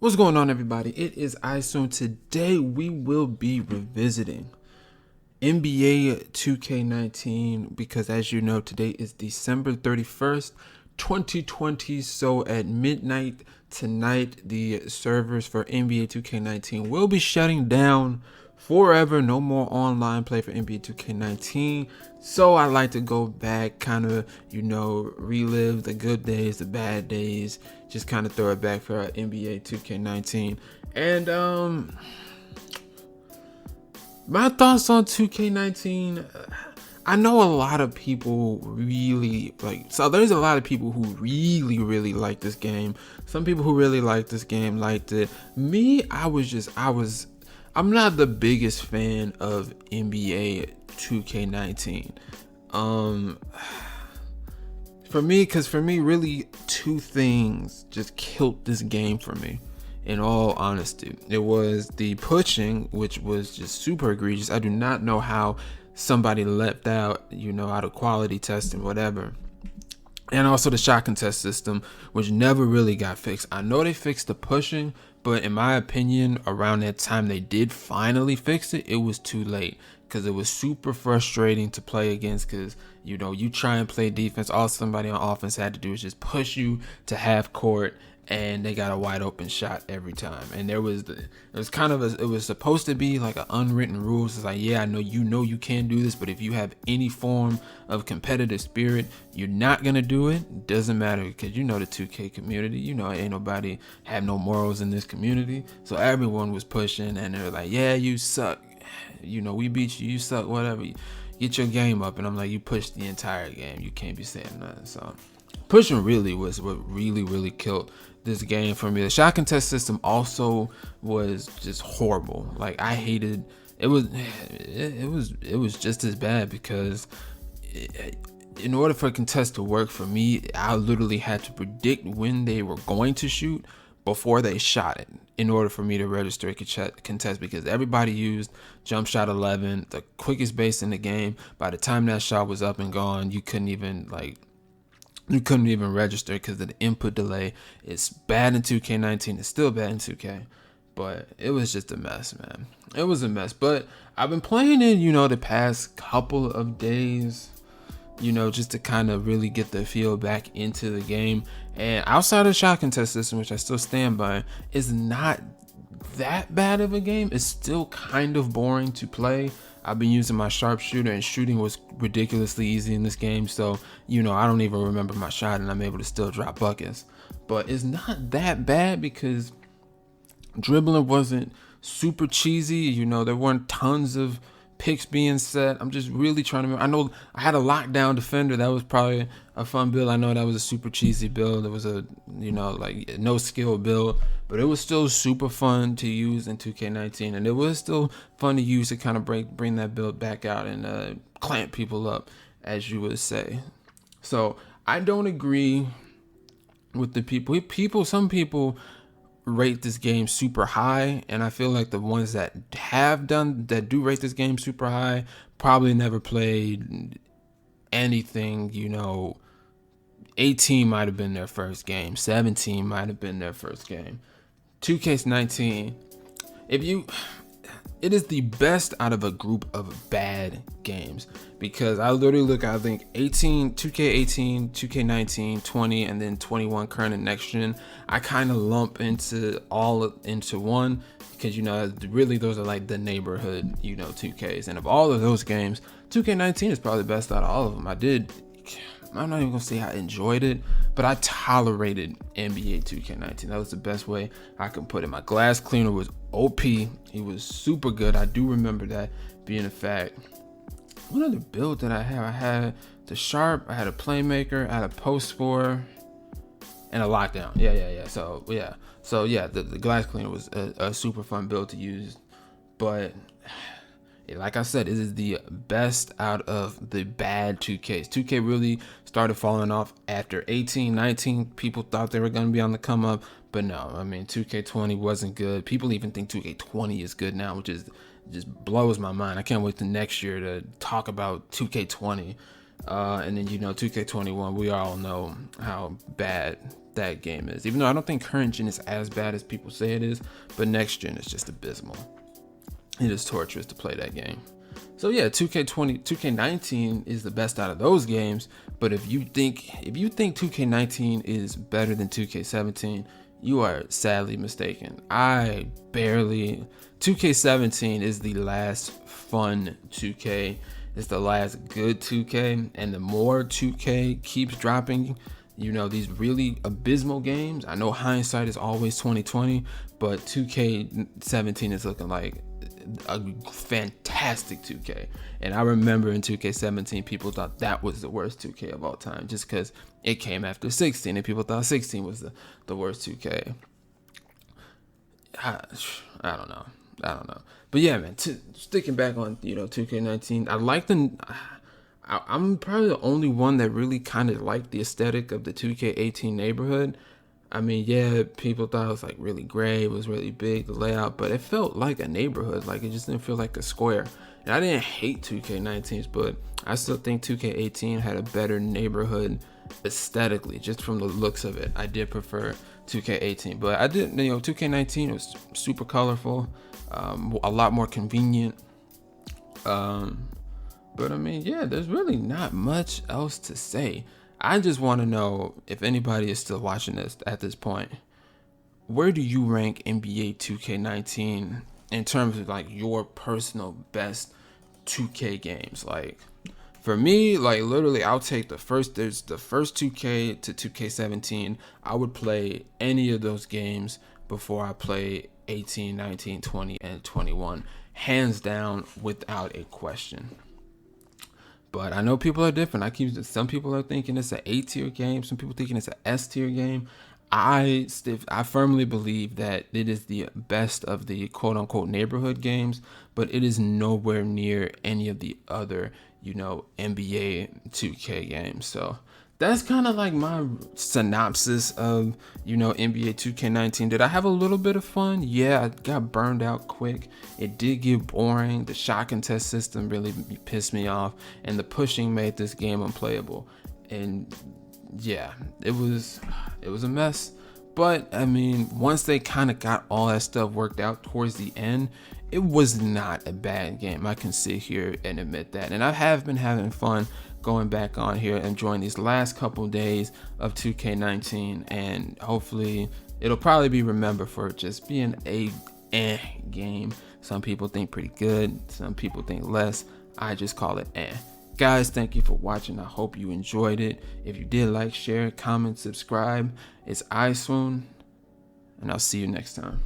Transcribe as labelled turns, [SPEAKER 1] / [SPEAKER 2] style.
[SPEAKER 1] What's going on, everybody? It is iSwune. Today we will be revisiting NBA 2K19 because, as you know, today is December 31st, 2020. So at midnight tonight, the servers for NBA 2K19 will be shutting down forever. No more online play for NBA 2K19. So I like to go back, kind of, relive the good days, the bad days, just kind of throw it back for NBA 2K19. And my thoughts on 2K19. I know a lot of people really like, so there's a lot of people who really like this game. Some people who really like this game liked it. Me, I'm not the biggest fan of NBA 2K19. Um, for me, really, two things just killed this game for me. In all honesty, it was the pushing, which was just super egregious. I do not know how somebody left out, out of quality testing, whatever. And also the shot contest system, which never really got fixed. I know they fixed the pushing, but in my opinion, around that time they did finally fix it, it was too late. Because it was super frustrating to play against, because you try and play defense, all somebody on offense had to do is just push you to half court, and they got a wide open shot every time. And it was supposed to be like an unwritten rules. It's like, yeah, I know you can do this, but if you have any form of competitive spirit, you're not gonna do it. Doesn't matter, because the 2K community, ain't nobody have no morals in this community. So everyone was pushing, and they're like, yeah, you suck, we beat you, you suck, whatever. Get your game up. And I'm like, you pushed the entire game, you can't be saying nothing. So pushing really was what really killed this game for me. The shot contest system also was just horrible. Like, I hated it. Was just as bad, because in order for a contest to work for me, I literally had to predict when they were going to shoot before they shot it in order for me to register a contest, because everybody used jump shot 11, the quickest base in the game. By the time that shot was up and gone, you couldn't even register, because of the input delay. It's bad in 2K19. It's still bad in 2K, but it was just a mess, man. It was a mess. But I've been playing it, the past couple of days, just to kind of really get the feel back into the game. And outside of the shot contest system, which I still stand by, is not that bad of a game. It's still kind of boring to play. I've been using my sharpshooter, and shooting was ridiculously easy in this game. So, I don't even remember my shot, and I'm able to still drop buckets. But it's not that bad, because dribbling wasn't super cheesy. There weren't tons of picks being set. I'm just really trying to remember. I know I had a lockdown defender. That was probably a fun build. I know that was a super cheesy build. It was a, like no skill build, but it was still super fun to use in 2K19. And it was still fun to use to kind of bring that build back out and clamp people up, as you would say. So I don't agree with the people. Some people rate this game super high, and I feel like the ones that do rate this game super high probably never played anything. 18 might have been their first game, 17 might have been their first game. 2K19, it is the best out of a group of bad games, because I literally look, I think 2K18, 2K19, 20, and then 21 current and next gen. I kind of lump into one, because really those are like the neighborhood 2Ks, and of all of those games, 2K19 is probably the best out of all of them. I'm not even gonna say I enjoyed it, but I tolerated NBA 2K19. That was the best way I can put it. My glass cleaner was OP. He was super good. I do remember that being a fact. What other build did I have? I had the sharp, I had a playmaker, I had a post scorer, and a lockdown. Yeah. So the glass cleaner was a super fun build to use. But like I said, it is the best out of the bad 2Ks. 2K really started falling off after 18, 19. People thought they were going to be on the come up, but no. I mean, 2K20 wasn't good. People even think 2K20 is good now, which is just blows my mind. I can't wait to next year to talk about 2K20. And then 2K21, we all know how bad that game is. Even though I don't think current gen is as bad as people say it is, but next gen is just abysmal. It is torturous to play that game. So yeah, 2K19 is the best out of those games. But if you think 2K19 is better than 2K17, you are sadly mistaken. 2K17 is the last fun 2K. It's the last good 2K, and the more 2K keeps dropping, these really abysmal games. I know hindsight is always 2020, but 2K17 is looking like a fantastic 2K. And I remember in 2K17, people thought that was the worst 2K of all time, just because it came after 16, and people thought 16 was the worst 2K. I don't know. But yeah, man, sticking back on 2K19, I'm probably the only one that really kind of liked the aesthetic of the 2K18 neighborhood. I mean, yeah, people thought it was like really gray, it was really big, the layout, but it felt like a neighborhood. Like, it just didn't feel like a square. And I didn't hate 2K19's, but I still think 2K18 had a better neighborhood aesthetically, just from the looks of it. I did prefer 2K18, but I did, 2K19 was super colorful, a lot more convenient. But I mean, yeah, there's really not much else to say. I just want to know, if anybody is still watching this at this point, where do you rank NBA 2K19 in terms of like your personal best 2K games? Like, for me, like, literally, I'll take there's the first 2K to 2K17. I would play any of those games before I play 18, 19, 20, and 21. Hands down, without a question. But I know people are different. Some people are thinking it's an A-tier game. Some people thinking it's an S-tier game. I firmly believe that it is the best of the quote-unquote neighborhood games, but it is nowhere near any of the other, NBA 2K games. So that's kind of like my synopsis of, NBA 2K19. Did I have a little bit of fun? Yeah, I got burned out quick. It did get boring. The shot contest system really pissed me off, and the pushing made this game unplayable. And yeah, it was a mess. But I mean, once they kind of got all that stuff worked out towards the end, it was not a bad game. I can sit here and admit that. And I have been having fun going back on here, enjoying these last couple days of 2K19, and hopefully it'll probably be remembered for just being a game. Some people think pretty good, some people think less. I just call it Guys, thank you for watching. I hope you enjoyed it. If you did, like, share, comment, subscribe. It's iSwune, and I'll see you next time.